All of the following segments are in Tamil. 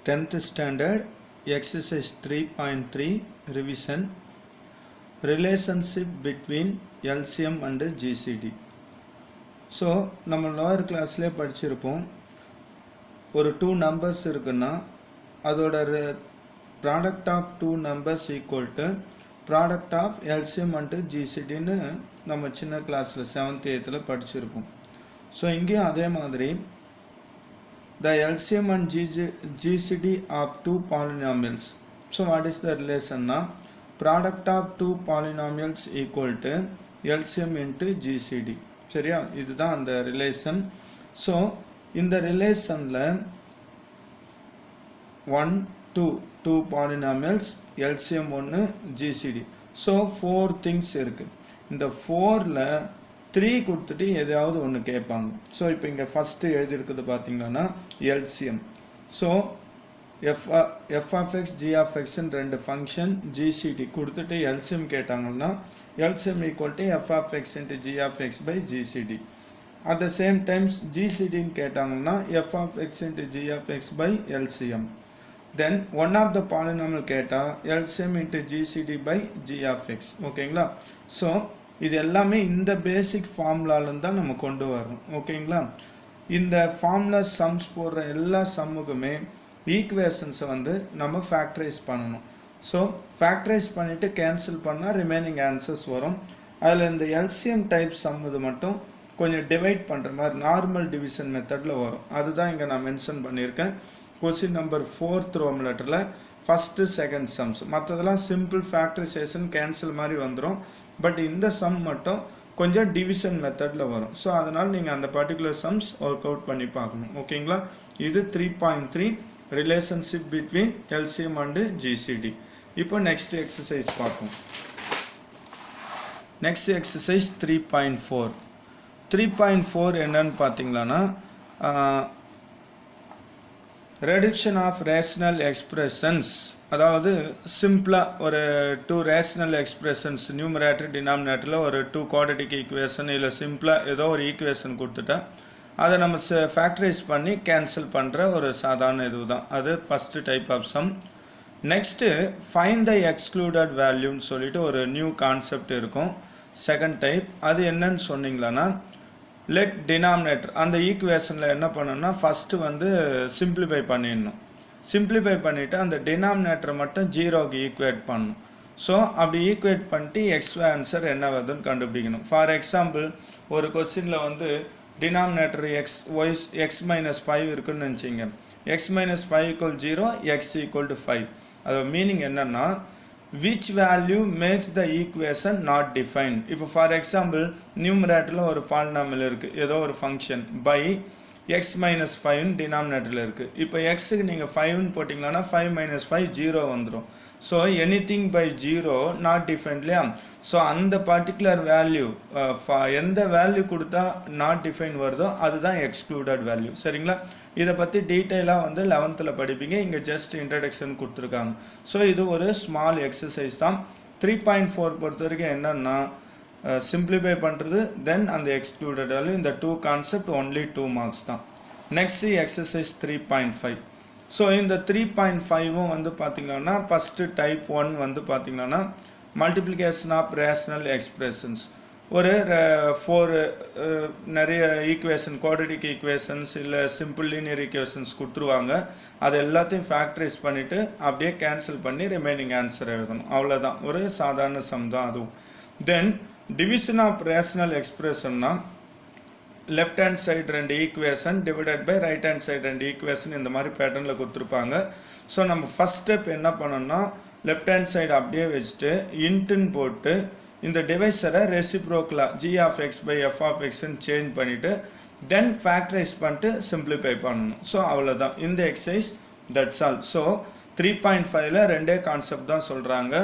10th standard exercise 3.3 revision relationship between LCM and GCD. So நம்ம lower classல படிச்சிருப்போம் ஒரு 2 numbers இருக்குன்னா அதோட product of 2 numbers equal to product of LCM and GCD ன்னு நம்ம சின்ன கிளாஸ்ல 7th 8thல படிச்சிருப்போம். So இங்கேயும் அதே மாதிரி the LCM and GCD of two polynomials. So what is the relation now? Product of two polynomials equal to LCM into GCD. சரியா, இதுதான் அந்த ரிலேஷன். ஸோ இந்த ரிலேஷனில் 1 2 polynomials LCM 1 GCD. So 4 things இருக்குது. இந்த 4ல் 3 கொடுத்துட்டு எதையாவது ஒன்று கேட்பாங்க. ஸோ இப்போ இங்கே ஃபஸ்ட்டு எழுதியிருக்குது பார்த்தீங்கன்னா LCM. So f of x g of x ரெண்டு ஃபங்க்ஷன் GCD கொடுத்துட்டு LCM கேட்டாங்கன்னா LCM equal to f of x into g of x by GCD. At the same time GCD கேட்டாங்கன்னா f of x into g of x by LCM. Then one of the polynomial கேட்டால் LCM into GCD by g of x. ஓகேங்களா? ஸோ இது எல்லாமே இந்த பேசிக் ஃபார்முலாலேருந்து தான் நம்ம கொண்டு வரோம். ஓகேங்களா? இந்த ஃபார்முலா சம்ஸ் போடுற எல்லா சம்முக்குமே ஈக்குவேஷன்ஸை வந்து நம்ம ஃபேக்டரைஸ் பண்ணணும். ஸோ ஃபேக்டரைஸ் பண்ணிவிட்டு கேன்சல் பண்ணால் ரிமைனிங் ஆன்சர்ஸ் வரும். அதில் இந்த எல்சிஎம் டைப் சம் இது மட்டும் கொஞ்சம் டிவைட் பண்ணுற மாதிரி நார்மல் டிவிஷன் மெத்தடில் வரும். அதுதான் இங்கே நான் மென்ஷன் பண்ணியிருக்கேன். கொஸ்டின் நம்பர் 4th ரோம் லெட்டரில் ஃபஸ்ட்டு செகண்ட் சம்ஸ், மற்றதெல்லாம் சிம்பிள் ஃபேக்டரைசேஷன் கேன்சல் மாதிரி வந்துடும். பட் இந்த சம் மட்டும் கொஞ்சம் டிவிஷன் மெத்தடில் வரும். ஸோ அதனால் நீங்கள் அந்த பர்டிகுலர் சம்ஸ் ஒர்க் அவுட் பண்ணி பார்க்கணும். ஓகேங்களா? இது 3.3 relationship between LCM and GCD. இப்போ நெக்ஸ்ட் எக்ஸசைஸ் பார்ப்போம். Next exercise 3.4. 3.4 என்னன்னு பார்த்தீங்களான்னா ரெடிக்ஷன் ஆஃப் ரேஷனல் எக்ஸ்பிரஷன்ஸ், அதாவது சிம்பிளாக ஒரு 2 ரேஷனல் எக்ஸ்பிரஷன்ஸ் நியூமரேட்டர் டினாமினேட்டரில் ஒரு 2 குவாட்ரட்டிக் ஈக்குவேஷன் இல்லை சிம்பிளாக ஏதோ ஒரு ஈக்குவேஷன் கொடுத்துட்டா அதை நம்ம ஃபேக்டரைஸ் பண்ணி கேன்சல் பண்ணுற ஒரு சாதாரண இது தான். அது first type of sum. Next find the excluded வேல்யூன்னு சொல்லிட்டு ஒரு நியூ கான்செப்ட் இருக்கும். செகண்ட் டைப் அது என்னன்னு சொன்னீங்களான்னா லெட் டினாமினேட்டர் அந்த ஈக்குவேஷனில் என்ன பண்ணணும்னா ஃபஸ்ட்டு வந்து சிம்பிளிஃபை பண்ணிடணும். சிம்பிளிஃபை பண்ணிவிட்டு அந்த டினாமினேட்டரை மட்டும் ஜீரோக்கு ஈக்குவேட் பண்ணணும். ஸோ அப்படி ஈக்குவேட் பண்ணிட்டு எக்ஸ் ஆன்சர் என்ன வருதுன்னு கண்டுபிடிக்கணும். ஃபார் எக்ஸாம்பிள் ஒரு கொஸ்டினில் வந்து டினாமினேட்டர் எக்ஸ் மைனஸ் 5 இருக்குன்னு நினச்சிங்க. X minus 5 = 0, X = 5. அது மீனிங் என்னென்னா which value makes the equation not defined. இப்போ ஃபார் எக்ஸாம்பிள் நியூமரேட்டரில் ஒரு பாலினாமியல் இருக்குது, ஏதோ ஒரு ஃபங்க்ஷன் பை எக்ஸ் மைனஸ் 5 டினாமினேட்டரில் இருக்குது. இப்போ எக்ஸுக்கு நீங்கள் 5ன்னு போட்டிங்கன்னா 5 - 5 0 வந்துடும். So anything by 0 not defined இல்லையா? ஸோ அந்த பர்டிகுலர் வேல்யூ எந்த வேல்யூ கொடுத்தா நாட் டிஃபைன் வருதோ அதுதான் எக்ஸ்க்ளூடட் வேல்யூ. சரிங்களா? இதை பற்றி டீட்டெயிலாக வந்து 11th படிப்பீங்க. இங்கே ஜஸ்ட் இன்ட்ரடக்ஷன் கொடுத்துருக்காங்க. ஸோ இது ஒரு ஸ்மால் எக்ஸசைஸ் தான். 3.4 பொறுத்த வரைக்கும் என்னன்னா சிம்பிளிஃபை பண்ணுறது, தென் அந்த எக்ஸ்க்ளூடட் வேல்யூ, இந்த 2 கான்செப்ட் ஒன்லி 2 மார்க்ஸ் தான். Next exercise 3.5. ஸோ இந்த 3.5ம் வந்து பார்த்திங்கன்னா ஃபஸ்ட்டு டைப் 1 வந்து பார்த்திங்கன்னா மல்டிப்ளிகேஷன் ஆஃப் ரேஷனல் எக்ஸ்பிரஷன்ஸ். ஒரு 4 நிறைய ஈக்குவேஷன் குவாட்ரட்டிக் ஈக்குவேஷன்ஸ் இல்லை சிம்பிள் லீனியர் ஈக்குவேஷன்ஸ் கொடுத்துருவாங்க. அது எல்லாத்தையும் ஃபேக்டரைஸ் பண்ணிவிட்டு அப்படியே கேன்சல் பண்ணி ரிமைனிங் ஆன்சர் எழுதணும். அவ்வளோதான், ஒரு சாதாரண சம் தான் அதுவும். தென் டிவிஷன் ஆஃப் ரேஷனல் எக்ஸ்பிரஷன்னா left hand side 2 equation divided by right hand side 2 equation இந்த மாதிரி பேட்டர்னில் கொடுத்துருப்பாங்க. ஸோ நம்ம ஃபஸ்ட் ஸ்டெப் என்ன பண்ணோம்னா லெஃப்ட் ஹேண்ட் சைடு அப்படியே வச்சுட்டு இன்ட்டுன்னு போட்டு இந்த டிவைசரை ரெசிப்ரோக்கலாக g of x by f of xன்னு சேஞ்ச் பண்ணிவிட்டு தென் ஃபேக்டரைஸ் பண்ணிட்டு சிம்பிளிஃபை பண்ணணும். ஸோ அவ்வளோதான் இந்த எக்ஸசைஸ், தட்ஸ் ஆல். ஸோ 3.5ல் 2 கான்செப்ட் தான் சொல்கிறாங்க.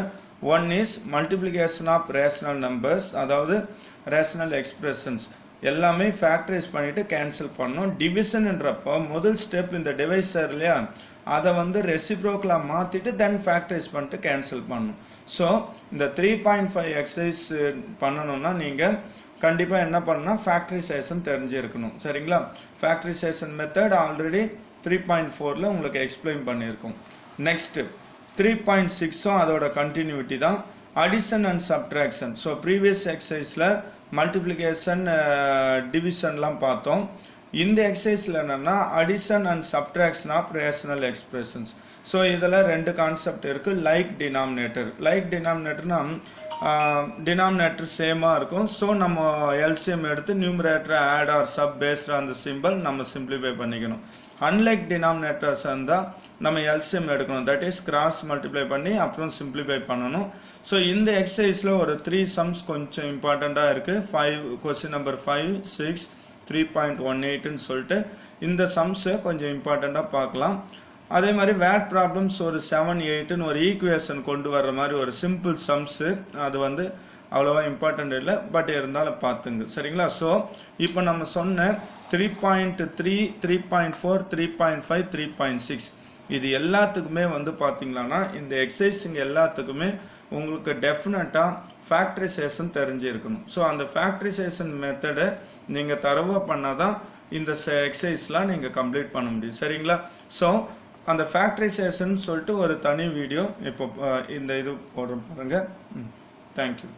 One is multiplication of rational numbers, அதாவது ரேஷனல் எக்ஸ்பிரஷன்ஸ் எல்லாமே ஃபேக்டரைஸ் பண்ணிவிட்டு கேன்சல் பண்ணணும். டிவிஷன்ன்றப்போ முதல் ஸ்டெப் இந்த டிவைசர் இல்லையா, அதை வந்து ரெசிப்ரோக்கலாக மாற்றிட்டு தென் ஃபேக்டரைஸ் பண்ணிட்டு கேன்சல் பண்ணணும். ஸோ இந்த 3.5 எக்ஸசைஸ் பண்ணணுன்னா நீங்கள் கண்டிப்பாக என்ன பண்ணால் ஃபேக்டரைசேஷன் தெரிஞ்சிருக்கணும். சரிங்களா? ஃபேக்டரைசேஷன் மெத்தட் ஆல்ரெடி 3.4ல உங்களுக்கு எக்ஸ்பிளைன் பண்ணியிருக்கோம். நெக்ஸ்ட் 3.6ம் அதோட கண்டினியூட்டி தான், addition and subtraction. So previous எக்ஸசைஸில் மல்டிப்ளிகேஷன் டிவிஷன்லாம் பார்த்தோம். இந்த எக்ஸசைஸில் என்னென்னா addition and subtraction of rational expressions. So இதில் ரெண்டு கான்செப்ட் இருக்குது. லைக் டினாமினேட்டர்னா டினாமினேட்டர் சேமாக இருக்கும். ஸோ நம்ம எல்சிஎம் எடுத்து நியூமரேட்டரை add or sub based on the simple நம்ம சிம்பிளிஃபை பண்ணிக்கணும். அன்லைக் டினாமினேட்டர்ஸ் இருந்தால் நம்ம எல்சிஎம் எடுக்கணும், தட் இஸ் கிராஸ் மல்டிப்ளை பண்ணி அப்புறம் சிம்பிளிஃபை பண்ணணும். ஸோ இந்த எக்ஸசைஸில் ஒரு 3 சம்ஸ் கொஞ்சம் இம்பார்ட்டண்ட்டாக இருக்குது. 5 கொஸ்டின் நம்பர் 5, 6, 3.18ன்னு சொல்லிட்டு இந்த சம்ஸை கொஞ்சம் இம்பார்ட்டண்ட்டாக பார்க்கலாம். அதே மாதிரி வேட் ப்ராப்ளம்ஸ் ஒரு 7, 8ன்னு ஒரு ஈக்குவேஷன் கொண்டு வர்ற மாதிரி ஒரு சிம்பிள் சம்ஸு, அது வந்து அவ்வளோவா இம்பார்ட்டண்ட் இல்லை, பட் இருந்தாலும் பார்த்துங்க, சரிங்களா? ஸோ இப்போ நம்ம சொன்ன 3.3, 3.4, 3.5, 3.6 இது எல்லாத்துக்குமே வந்து பார்த்தீங்களான்னா இந்த எக்ஸசைஸுங்க எல்லாத்துக்குமே உங்களுக்கு டெஃபினட்டாக ஃபேக்டரைசேஷன் தெரிஞ்சிருக்கணும். ஸோ அந்த ஃபேக்டரைசேஷன் மெத்தடை நீங்கள் தரவாக பண்ணால் தான் இந்த எக்ஸசைஸ்லாம் நீங்கள் கம்ப்ளீட் பண்ண முடியும், சரிங்களா? ஸோ அந்த ஃபேக்டரைசேஷன் சொல்லிட்டு ஒரு தனி வீடியோ இப்போ இந்த இது போடுறோம் பாருங்கள். தேங்க்யூ.